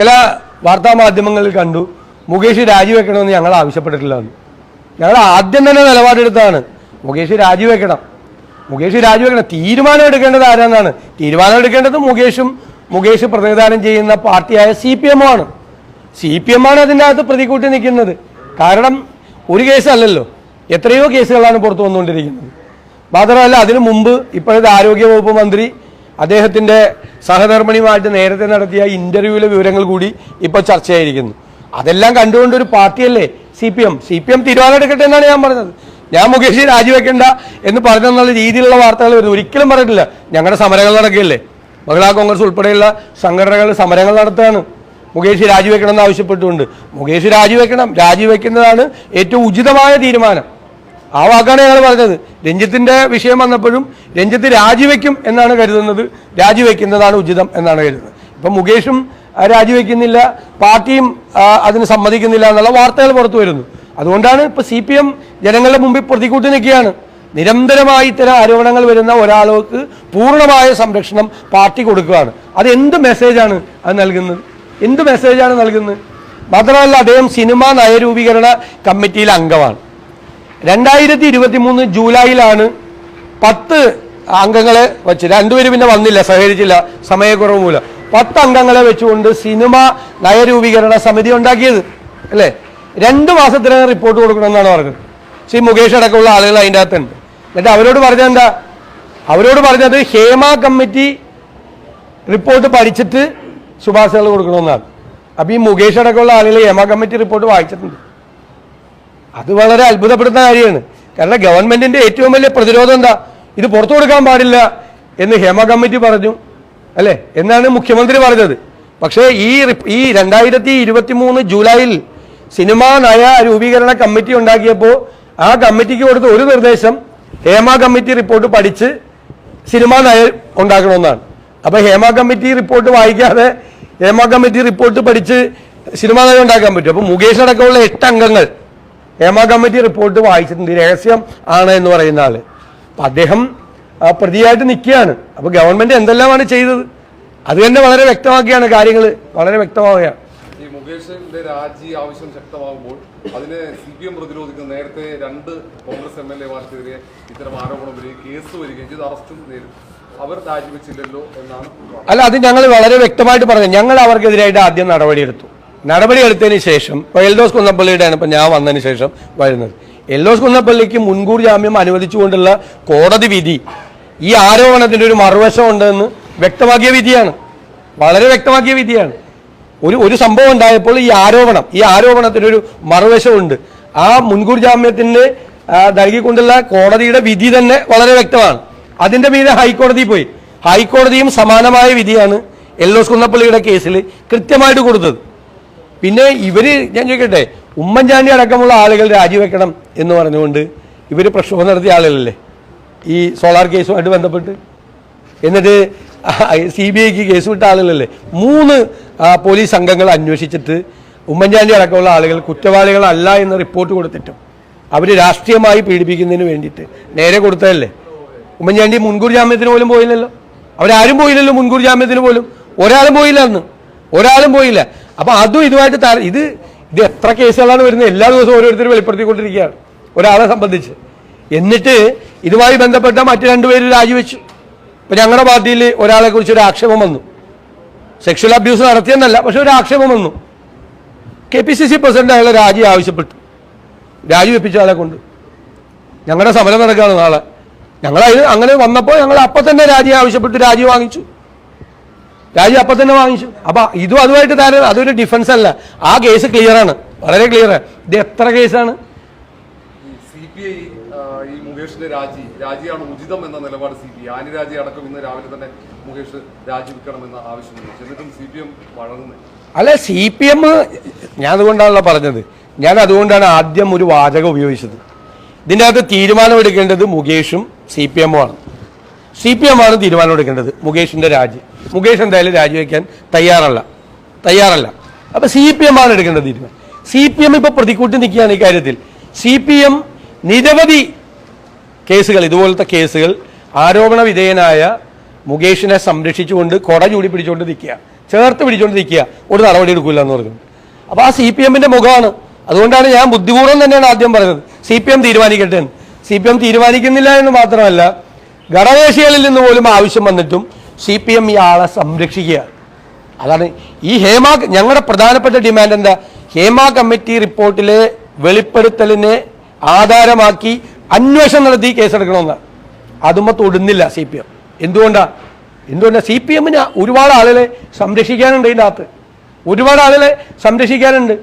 ചില വാർത്താ മാധ്യമങ്ങളിൽ കണ്ടു മുകേഷ് രാജിവെക്കണമെന്ന് ഞങ്ങൾ ആവശ്യപ്പെട്ടിട്ടില്ല. ഞങ്ങൾ ആദ്യം തന്നെ നിലപാടെടുത്താണ് മുകേഷ് രാജിവെക്കണം. തീരുമാനം എടുക്കേണ്ടത് ആരാന്നാണ്. തീരുമാനം എടുക്കേണ്ടത് മുകേഷ് പ്രതിനിധാനം ചെയ്യുന്ന പാർട്ടിയായ CPM ആണ്. CPM ആണ് അതിൻ്റെ അകത്ത് പ്രതികൂട്ടി നിൽക്കുന്നത്. കാരണം ഒരു കേസല്ലല്ലോ, എത്രയോ കേസുകളാണ് പുറത്തു വന്നുകൊണ്ടിരിക്കുന്നത്. മാത്രമല്ല അതിനു മുമ്പ് ഇപ്പോഴത്തെ ആരോഗ്യവകുപ്പ് മന്ത്രി അദ്ദേഹത്തിൻ്റെ സഹധർമ്മിണിയുമായിട്ട് നേരത്തെ നടത്തിയ ഇന്റർവ്യൂവിലെ വിവരങ്ങൾ കൂടി ഇപ്പോൾ ചർച്ചയായിരിക്കുന്നു. അതെല്ലാം കണ്ടുകൊണ്ട് ഒരു പാർട്ടിയല്ലേ CPM തീരുമാനം എടുക്കട്ടെ എന്നാണ് ഞാൻ പറഞ്ഞത്. ഞാൻ മുകേഷ് രാജിവെക്കേണ്ട എന്ന് പറഞ്ഞെന്നുള്ള രീതിയിലുള്ള വാർത്തകൾ വരുന്നു. ഒരിക്കലും പറഞ്ഞിട്ടില്ല. ഞങ്ങളുടെ സമരങ്ങൾ നടക്കുകയല്ലേ, മഹിളാ കോൺഗ്രസ് ഉൾപ്പെടെയുള്ള സംഘടനകൾ സമരങ്ങൾ നടത്തുകയാണ് മുകേഷ് രാജിവെക്കണം എന്ന് ആവശ്യപ്പെട്ടുകൊണ്ട്. മുകേഷ് രാജിവെക്കുന്നതാണ് ഏറ്റവും ഉചിതമായ തീരുമാനം. ആ വാക്കാണ് ഞങ്ങൾ പറഞ്ഞത്. രഞ്ജിത്തിന്റെ വിഷയം വന്നപ്പോഴും രഞ്ജിത്ത് രാജിവെക്കും എന്നാണ് കരുതുന്നത്, രാജിവെക്കുന്നതാണ് ഉചിതം എന്നാണ് കരുതുന്നത്. ഇപ്പം മുകേഷും രാജിവെക്കുന്നില്ല, പാർട്ടിയും അതിന് സമ്മതിക്കുന്നില്ല എന്നുള്ള വാർത്തകൾ പുറത്തു വരുന്നു. അതുകൊണ്ടാണ് ഇപ്പോൾ CPM ജനങ്ങളുടെ മുമ്പിൽ പ്രതികൂട്ടി നിൽക്കുകയാണ്. നിരന്തരമായി ഇത്തരം ആരോപണങ്ങൾ വരുന്ന ഒരാൾക്ക് പൂർണ്ണമായ സംരക്ഷണം പാർട്ടി കൊടുക്കുകയാണ്. അത് എന്ത് മെസ്സേജാണ് അത് നൽകുന്നത്? മാത്രമല്ല അദ്ദേഹം സിനിമാ നയരൂപീകരണ കമ്മിറ്റിയിലെ അംഗമാണ്. 2023 ജൂലൈയിലാണ് 10 അംഗങ്ങളെ വെച്ച്, രണ്ടുപേര് പിന്നെ വന്നില്ല, സഹകരിച്ചില്ല സമയക്കുറവ് മൂലം, 10 അംഗങ്ങളെ വെച്ചുകൊണ്ട് സിനിമാ നയരൂപീകരണ സമിതി ഉണ്ടാക്കിയത് അല്ലേ. 2 മാസത്തിനകം റിപ്പോർട്ട് കൊടുക്കണമെന്നാണ് പറഞ്ഞത്. മുകേഷ് അടക്കമുള്ള ആളുകൾ അതിൻ്റെ അകത്തുണ്ട്. എന്നിട്ട് അവരോട് പറഞ്ഞത് ഹേമ കമ്മിറ്റി റിപ്പോർട്ട് പഠിച്ചിട്ട് ശുപാർശകൾ കൊടുക്കണമെന്നാണ്. അപ്പോൾ ഈ മുകേഷ് അടക്കമുള്ള ആളുകൾ ഹേമ കമ്മിറ്റി റിപ്പോർട്ട് വായിച്ചിട്ടുണ്ട്. അത് വളരെ അത്ഭുതപ്പെടുന്ന കാര്യമാണ്. കാരണം ഗവൺമെന്റിന്റെ ഏറ്റവും വലിയ പ്രതിരോധം എന്താ? ഇത് പുറത്തു കൊടുക്കാൻ പാടില്ല എന്ന് ഹേമ കമ്മിറ്റി പറഞ്ഞു അല്ലേ, എന്നാണ് മുഖ്യമന്ത്രി പറഞ്ഞത്. പക്ഷേ ഈ 2023 ജൂലൈയിൽ സിനിമാ നയ രൂപീകരണ കമ്മിറ്റി ഉണ്ടാക്കിയപ്പോൾ ആ കമ്മിറ്റിക്ക് കൊടുത്ത ഒരു നിർദ്ദേശം ഹേമ കമ്മിറ്റി റിപ്പോർട്ട് പഠിച്ച് സിനിമാ നയം ഉണ്ടാക്കണമെന്നാണ്. അപ്പൊ ഹേമ കമ്മിറ്റി റിപ്പോർട്ട് വായിക്കാതെ ഹേമ കമ്മിറ്റി റിപ്പോർട്ട് പഠിച്ച് സിനിമാ നയം ഉണ്ടാക്കാൻ പറ്റും? അപ്പൊ മുകേഷ് അടക്കമുള്ള 8 അംഗങ്ങൾ ഹേമ കമ്മിറ്റി റിപ്പോർട്ട് വായിച്ചിട്ടുണ്ട്, രഹസ്യം ആണ് എന്ന് പറയുന്ന ആള്. അപ്പൊ അദ്ദേഹം പ്രതിയായിട്ട് നിൽക്കുകയാണ്. അപ്പൊ ഗവൺമെന്റ് എന്തെല്ലാമാണ് ചെയ്തത് അത് തന്നെ വളരെ വ്യക്തമാക്കിയാണ് കാര്യങ്ങൾ വളരെ വ്യക്തമാവുകയാണ്. ഈ മുകേഷിന്റെ രാജി ആവശ്യം ശക്തമാകുമ്പോൾ അതിനെ CPM പ്രതിരോധിക്കുന്നത് നേരത്തെ 2 കോൺഗ്രസ് MLA-മാർക്കെതിരെ ഇത്തരം ആരോപണം വരികയും കേസ് വരികയും ചെയ്ത് അറസ്റ്റും നേരിടും. അവർ രാജിവെച്ചില്ലല്ലോ എന്നാണ്. അല്ല, അത് ഞങ്ങൾ വളരെ വ്യക്തമായിട്ട് പറഞ്ഞു. ഞങ്ങൾ അവർക്കെതിരായിട്ട് ആദ്യം നടപടിയെടുത്തതിന് ശേഷം ഇപ്പോൾ എൽദോസ് കുന്നപ്പള്ളിയുടെയാണ് ഇപ്പം ഞാൻ വന്നതിന് ശേഷം വരുന്നത്. എൽദോസ് കുന്നപ്പള്ളിക്ക് മുൻകൂർ ജാമ്യം അനുവദിച്ചുകൊണ്ടുള്ള കോടതി വിധി ഈ ആരോപണത്തിൻ്റെ ഒരു മറുവശം ഉണ്ടെന്ന് വ്യക്തമാക്കിയ വിധിയാണ്, വളരെ വ്യക്തമാക്കിയ വിധിയാണ്. ഒരു സംഭവം ഉണ്ടായപ്പോൾ ഈ ആരോപണത്തിനൊരു മറുവശമുണ്ട്. ആ മുൻകൂർ ജാമ്യത്തിന് നൽകിക്കൊണ്ടുള്ള കോടതിയുടെ വിധി തന്നെ വളരെ വ്യക്തമാണ്. അതിൻ്റെ മീതെ ഹൈക്കോടതി പോയി. ഹൈക്കോടതിയും സമാനമായ വിധിയാണ് എൽദോസ് കുന്നപ്പള്ളിയുടെ കേസിൽ കൃത്യമായിട്ട് കൊടുത്തത്. പിന്നെ ഞാൻ ചോദിക്കട്ടെ, ഉമ്മൻചാണ്ടി അടക്കമുള്ള ആളുകൾ രാജിവെക്കണം എന്ന് പറഞ്ഞുകൊണ്ട് പ്രക്ഷോഭം നടത്തിയ ആളുകളല്ലേ ഈ സോളാർ കേസുമായിട്ട് ബന്ധപ്പെട്ട്? എന്നിട്ട് CBIക്ക് കേസ് വിട്ട ആളുകളല്ലേ? 3 പോലീസ് സംഘങ്ങൾ അന്വേഷിച്ചിട്ട് ഉമ്മൻചാണ്ടി അടക്കമുള്ള ആളുകൾ കുറ്റവാളികളല്ല എന്ന് റിപ്പോർട്ട് കൊടുത്തിട്ടും അവർ രാഷ്ട്രീയമായി പീഡിപ്പിക്കുന്നതിന് വേണ്ടിയിട്ട് നേരെ കൊടുത്തതല്ലേ. ഉമ്മൻചാണ്ടി മുൻകൂർ ജാമ്യത്തിന് പോലും പോയില്ലല്ലോ. അവരാരും പോയില്ലല്ലോ മുൻകൂർ ജാമ്യത്തിന് പോലും. ഒരാളും പോയില്ല. അപ്പൊ അതും ഇതുമായിട്ട് ഇത് എത്ര കേസുകളാണ് വരുന്നത്? എല്ലാ ദിവസവും ഓരോരുത്തരും വെളിപ്പെടുത്തിക്കൊണ്ടിരിക്കുകയാണ് ഒരാളെ സംബന്ധിച്ച്. എന്നിട്ട് ഇതുമായി ബന്ധപ്പെട്ട മറ്റു 2 പേര് രാജിവെച്ചു. ഇപ്പൊ ഞങ്ങളുടെ പാർട്ടിയിൽ ഒരാളെ കുറിച്ച് ഒരു ആക്ഷേപം വന്നു. സെക്ഷൽ അബ്യൂസ് നടത്തിയെന്നല്ല, പക്ഷെ ഒരു ആക്ഷേപം വന്നു. KPCC പ്രസിഡന്റ് അയാളെ രാജിവെപ്പിച്ച ആളെ കൊണ്ട് ഞങ്ങളുടെ സമരം നടക്കുകയാണ് നാളെ. അങ്ങനെ വന്നപ്പോൾ ഞങ്ങൾ അപ്പം തന്നെ രാജി ആവശ്യപ്പെട്ട് രാജി അപ്പം തന്നെ വാങ്ങിച്ചു. അപ്പൊ അതുമായിട്ട് അതൊരു ഡിഫൻസ് അല്ല. ആ കേസ് ക്ലിയറാണ്, വളരെ ക്ലിയറാണ്. ഇത് എത്ര കേസാണ്? CPI ഈ മുകേഷിന്റെ രാജിയാണ് ഉചിതം എന്ന നിലപാട് CPI ആനിരാജി അടക്കം ഇന്ന് രാവിലെ തന്നെ മുകേഷ് രാജിവെക്കണമെന്ന ആവശ്യം എന്നിട്ടും CPM വഴങ്ങുന്നത് അല്ല. CPM ഞാൻ അതുകൊണ്ടാണല്ലോ പറഞ്ഞത്. ഞാൻ അതുകൊണ്ടാണ് ആദ്യം ഒരു വാചകം ഉപയോഗിച്ചത്. ഇതിൻ്റെ അകത്ത് തീരുമാനമെടുക്കേണ്ടത് മുകേഷും CPM ആണ്. CPM ആണ് തീരുമാനമെടുക്കേണ്ടത് മുകേഷിന്റെ മുകേഷ് എന്തായാലും രാജിവെക്കാൻ തയ്യാറല്ല. അപ്പൊ CPM ആണ് എടുക്കേണ്ടത് തീരുമാനം. CPM ഇപ്പൊ പ്രതികൂട്ടി നിൽക്കുകയാണ് ഈ കാര്യത്തിൽ. CPM നിരവധി കേസുകൾ, ഇതുപോലത്തെ കേസുകൾ ആരോപണ വിധേയനായ മുകേഷിനെ സംരക്ഷിച്ചുകൊണ്ട് കൊട ചൂടി പിടിച്ചുകൊണ്ട് നിൽക്കുക. ചേർത്ത് പിടിച്ചുകൊണ്ട് നിൽക്കുക, ഒരു നടപടി എടുക്കില്ല എന്ന് പറഞ്ഞു. അപ്പോൾ ആ CPM-ന്റെ മുഖമാണ്. അതുകൊണ്ടാണ് ഞാൻ ബുദ്ധിപൂർവ്വം തന്നെയാണ് ആദ്യം പറഞ്ഞത് CPM തീരുമാനിക്കട്ടെ എന്ന്. CPM തീരുമാനിക്കുന്നില്ല എന്ന് മാത്രമല്ല, ഘടകകക്ഷികളിൽ നിന്ന് പോലും ആവശ്യം വന്നിട്ടും CPM ഈ ആളെ സംരക്ഷിക്കുക. അതാണ് ഈ ഞങ്ങളുടെ പ്രധാനപ്പെട്ട ഡിമാൻഡ് എന്താ? ഹേമ കമ്മിറ്റി റിപ്പോർട്ടിലെ വെളിപ്പെടുത്തലിനെ ആധാരമാക്കി അന്വേഷണം നടത്തി കേസെടുക്കണമെന്നാണ്. അതുമ്പോൾ തൊടുന്നില്ല CPM. എന്തുകൊണ്ടാണ് CPM-ന് ഒരുപാട് ആളുകളെ സംരക്ഷിക്കാനുണ്ട്. ഇതിൻ്റെ അകത്ത് ഒരുപാട് ആളുകളെ സംരക്ഷിക്കാനുണ്ട്.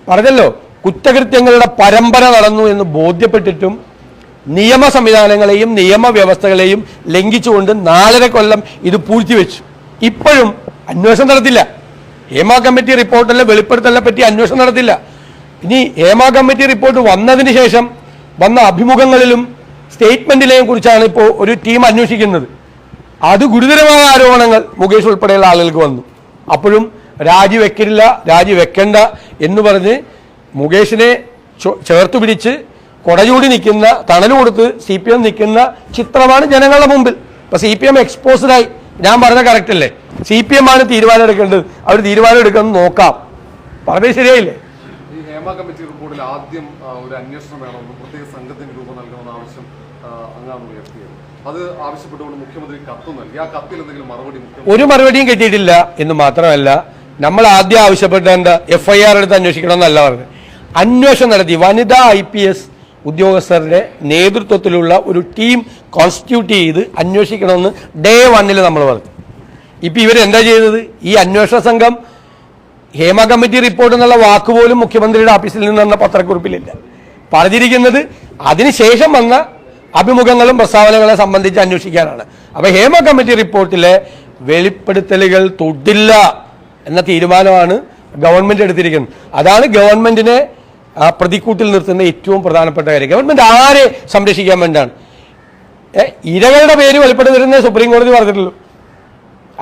പറഞ്ഞല്ലോ, കുറ്റകൃത്യങ്ങളുടെ പരമ്പര നടന്നു എന്ന് ബോധ്യപ്പെട്ടിട്ടും നിയമ സംവിധാനങ്ങളെയും നിയമവ്യവസ്ഥകളെയും ലംഘിച്ചുകൊണ്ട് 4.5 കൊല്ലം ഇത് പൂഴ്ത്തിവെച്ചു. ഇപ്പോഴും അന്വേഷണം നടത്തില്ല. ഹേമ കമ്മിറ്റി റിപ്പോർട്ടിലെ വെളിപ്പെടുത്തലിനെ പറ്റി അന്വേഷണം നടത്തില്ല. ഇനി ഹേമ കമ്മിറ്റി റിപ്പോർട്ട് വന്നതിന് ശേഷം വന്ന അഭിമുഖങ്ങളിലും സ്റ്റേറ്റ്മെന്റിലെയും കുറിച്ചാണ് ഇപ്പോൾ ഒരു ടീം അന്വേഷിക്കുന്നത്. അത് ഗുരുതരമായ ആരോപണങ്ങൾ മുകേഷ് ഉൾപ്പെടെയുള്ള ആളുകൾക്ക് വന്നു. അപ്പോഴും രാജിവെക്കണ്ട എന്ന് പറഞ്ഞ് മുകേഷിനെ ചേർത്ത് പിടിച്ച് കൊടചൂടി നിൽക്കുന്ന, തണൽ കൊടുത്ത് CPM നിൽക്കുന്ന ചിത്രമാണ് ജനങ്ങളുടെ മുമ്പിൽ. ഇപ്പൊ CPM എക്സ്പോസ്ഡായി. ഞാൻ പറഞ്ഞ കറക്റ്റ് അല്ലേ? CPM ആണ് തീരുമാനം എടുക്കേണ്ടത്. അവർ തീരുമാനം എടുക്കുന്നത് നോക്കാം. പറഞ്ഞത് ശരിയായില്ലേ? ഈ ഹേമ കമ്മിറ്റി റിപ്പോർട്ടിൽ ആദ്യം ഒരു അന്വേഷണം വേണമെന്ന്, പ്രത്യേക സംഘത്തിന് രൂപം നൽകണമെന്ന ആവശ്യം അങ്ങാണ് ഉയർത്തിയത്. അത് ആവശ്യപ്പെട്ടുകൊണ്ട് മുഖ്യമന്ത്രി കത്ത് നൽകി. ആ കത്തിൽ എന്തെങ്കിലും മറുപടി? ഒരു മറുപടിയും കിട്ടിയിട്ടില്ല എന്ന് മാത്രമല്ല, നമ്മൾ ആദ്യം ആവശ്യപ്പെട്ട എന്താ? FIR എടുത്ത് അന്വേഷിക്കണം എന്നല്ല പറഞ്ഞത്. അന്വേഷണം നടത്തി വനിതാ IPS ഉദ്യോഗസ്ഥരുടെ നേതൃത്വത്തിലുള്ള ഒരു ടീം കോൺസ്റ്റിറ്റ്യൂട്ട് ചെയ്ത് അന്വേഷിക്കണമെന്ന് Day 1 നമ്മൾ പറഞ്ഞു. ഇപ്പം ഇവരെന്താ ചെയ്തത്? ഈ അന്വേഷണ സംഘം ഹേമ കമ്മിറ്റി റിപ്പോർട്ട് എന്നുള്ള വാക്കുപോലും മുഖ്യമന്ത്രിയുടെ ഓഫീസിൽ നിന്ന് വന്ന പത്രക്കുറിപ്പിലില്ല. പറഞ്ഞിരിക്കുന്നത് അതിനുശേഷം വന്ന അഭിമുഖങ്ങളും പ്രസ്താവനകളെ സംബന്ധിച്ച് അന്വേഷിക്കാനാണ്. അപ്പൊ ഹേമ കമ്മിറ്റി റിപ്പോർട്ടിലെ വെളിപ്പെടുത്തലുകൾ തൊടില്ല എന്ന തീരുമാനമാണ് ഗവൺമെന്റ് എടുത്തിരിക്കുന്നത്. അതാണ് ഗവൺമെന്റിനെ പ്രതിക്കൂട്ടിൽ നിർത്തുന്ന ഏറ്റവും പ്രധാനപ്പെട്ട കാര്യം. ഗവൺമെന്റ് ആരെ സംരക്ഷിക്കാൻ വേണ്ടിയാണ്? ഇരകളുടെ പേര് വെളിപ്പെടുത്തരുന്നേ സുപ്രീം കോടതി പറഞ്ഞിട്ടുള്ളൂ.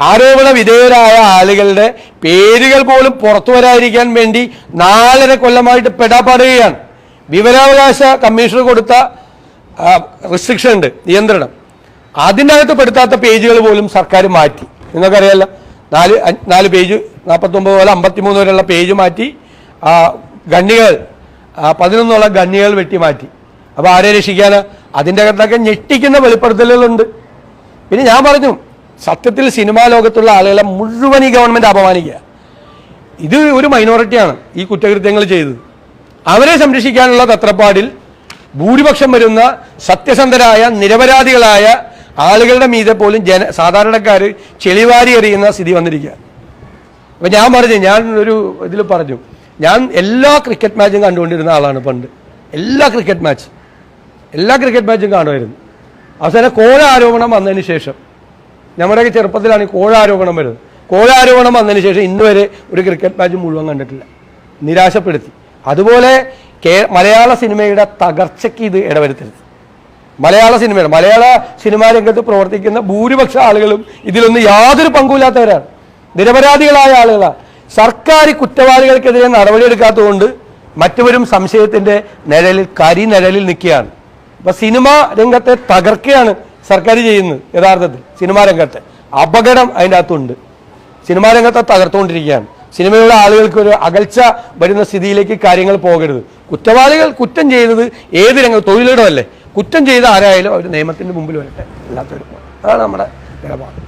ആരോപണ വിധേയരായ ആളുകളുടെ പേരുകൾ പോലും പുറത്തു വരാതിരിക്കാൻ വേണ്ടി 4.5 കൊല്ലമായിട്ട് പെടാപ്പാടുകയാണ്. വിവരാവകാശ കമ്മീഷണർ കൊടുത്ത റെസ്ട്രിക്ഷൻ ഉണ്ട്, നിയന്ത്രണം. അതിൻ്റെ അകത്ത് പെടുത്താത്ത പേജുകൾ പോലും സർക്കാർ മാറ്റി. നിങ്ങൾക്കറിയാമല്ലോ, 4 പേജ് 49 പോലെ 53 വരെയുള്ള പേജ് മാറ്റി. ഗണ്ണികൾ 11 ഗണ്ണികൾ വെട്ടി മാറ്റി. അപ്പോൾ ആരെ രക്ഷിക്കാനാ? അതിൻ്റെ അകത്തൊക്കെ ഞെട്ടിക്കുന്ന വെളിപ്പെടുത്തലുകളുണ്ട്. പിന്നെ ഞാൻ പറഞ്ഞു, സത്യത്തിൽ സിനിമാ ലോകത്തുള്ള ആളുകളെ മുഴുവൻ ഈ ഗവൺമെന്റ് അപമാനിക്കുക. ഇത് ഒരു മൈനോറിറ്റിയാണ് ഈ കുറ്റകൃത്യങ്ങൾ ചെയ്തത്. അവരെ സംരക്ഷിക്കാനുള്ള തത്രപ്പാടിൽ ഭൂരിപക്ഷം വരുന്ന സത്യസന്ധരായ നിരപരാധികളായ ആളുകളുടെ മീതെ പോലും സാധാരണക്കാർ ചെളിവാരി എറിയുന്ന സ്ഥിതി വന്നിരിക്കുക. അപ്പം ഞാൻ പറഞ്ഞു, ഞാൻ ഒരു ഇതിൽ പറഞ്ഞു, ഞാൻ എല്ലാ ക്രിക്കറ്റ് മാച്ചും കണ്ടുകൊണ്ടിരുന്ന ആളാണ് പണ്ട്. എല്ലാ ക്രിക്കറ്റ് മാച്ചും കാണുമായിരുന്നു. അവസാനം കോഴ ആരോപണം വന്നതിന് ശേഷം, നമ്മുടെയൊക്കെ ചെറുപ്പത്തിലാണ് ഈ കോഴ ആരോപണം വരുന്നത്. കോഴ ആരോപണം വന്നതിന് ശേഷം ഇന്ന് വരെ ഒരു ക്രിക്കറ്റ് മാച്ച് മുഴുവൻ കണ്ടിട്ടില്ല. നിരാശപ്പെടുത്തി. അതുപോലെ മലയാള സിനിമയുടെ തകർച്ചയ്ക്ക് ഇത് ഇടവരുത്തരുത്. മലയാള സിനിമാ രംഗത്ത് പ്രവർത്തിക്കുന്ന ഭൂരിപക്ഷ ആളുകളും ഇതിലൊന്നും യാതൊരു പങ്കുമില്ലാത്തവരാണ്. നിരപരാധികളായ ആളുകളാണ്. സർക്കാർ കുറ്റവാളികൾക്കെതിരെ നടപടിയെടുക്കാത്തതുകൊണ്ട് മറ്റവരും സംശയത്തിന്റെ കരിനിഴലിൽ നിൽക്കുകയാണ്. അപ്പൊ സിനിമാ രംഗത്തെ തകർക്കുകയാണ് സർക്കാർ ചെയ്യുന്നത്. യഥാർത്ഥത്തിൽ സിനിമാ രംഗത്തെ അപകടം അതിൻ്റെ അകത്തുണ്ട്. സിനിമാ രംഗത്തെ തകർത്തുകൊണ്ടിരിക്കുകയാണ്. സിനിമയുള്ള ആളുകൾക്ക് ഒരു അകൽച്ച വരുന്ന സ്ഥിതിയിലേക്ക് കാര്യങ്ങൾ പോകരുത്. കുറ്റവാളികൾ കുറ്റം ചെയ്തത് ഏത് രംഗം, തൊഴിലിടമല്ലേ, കുറ്റം ചെയ്ത ആരായാലും അവർ നിയമത്തിന്റെ മുമ്പിൽ വരട്ടെ. അല്ലാത്തൊരു അതാണ് നമ്മുടെ നിലപാട്.